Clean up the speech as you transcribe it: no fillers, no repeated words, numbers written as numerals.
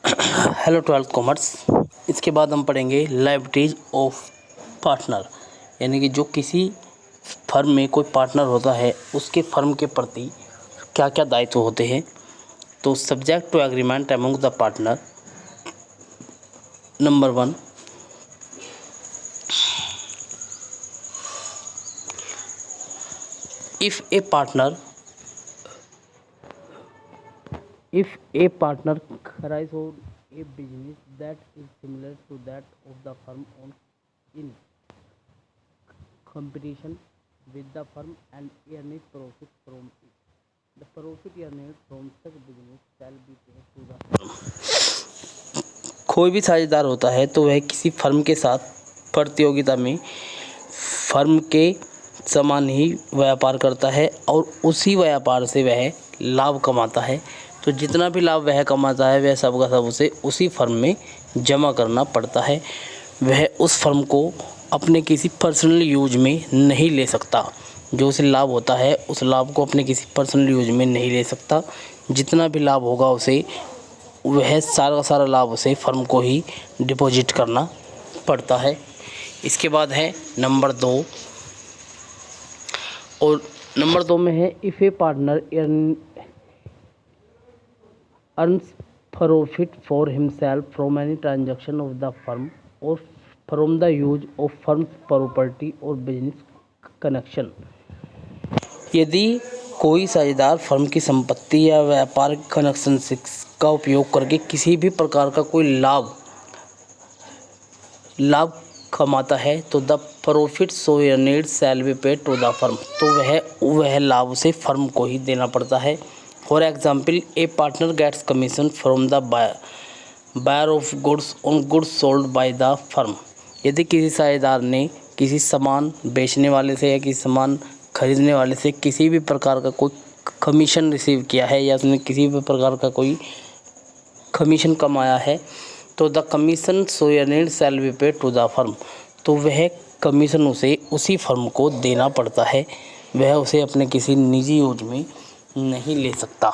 Hello twelfth commerce. इसके बाद हम पढ़ेंगे लायबिलिटीज ऑफ पार्टनर, यानी कि जो किसी फर्म में कोई पार्टनर होता है उसके फर्म के प्रति क्या क्या दायित्व होते हैं। तो subject to agreement among the partner, number 1, if a partner carries out a business that is similar to that of the firm in competition with the firm and earns profit from it, the profit earned from such business shall be paid to the firm। कोई भी साझेदार होता है तो वह किसी firm के साथ प्रतियोगिता में फर्म के समान ही व्यापार करता है और उसी व्यापार से वह लाभ कमाता है। तो जितना भी लाभ वह कमाता है वह सब का सब उसे उसी फर्म में जमा करना पड़ता है। वह उस फर्म को अपने किसी पर्सनल यूज में नहीं ले सकता। जो उसे लाभ होता है उस लाभ को अपने किसी पर्सनल यूज में नहीं ले सकता। जितना भी लाभ होगा उसे वह सारा का सारा लाभ उसे फर्म को ही डिपॉजिट करना पड़ता है। इसके बाद है नंबर 2, और नंबर 2 में है if A partner earns profit for himself from any transaction of the firm or from the use of firm's property or business connection। यदि कोई साझेदार फर्म की संपत्ति या व्यापार कनेक्शन का उपयोग करके किसी भी प्रकार का कोई लाभ कमाता है तो the profit so earned shall be paid to the firm, तो वह लाभ उसे फर्म को ही देना पड़ता है। For example, a partner gets commission from the buyer of goods on goods sold by the firm. यदि किसी साझेदार ने किसी सामान बेचने वाले से या किसी सामान खरीदने वाले से किसी भी प्रकार का कोई कमीशन रिसीव किया है या उसने किसी भी प्रकार का कोई कमीशन कमाया है तो the commission so earned shall be paid to the firm, तो वह कमीशन उसे उसी फर्म को देना पड़ता है। वह उसे अपने किसी निजी यूज में नहीं ले सकता।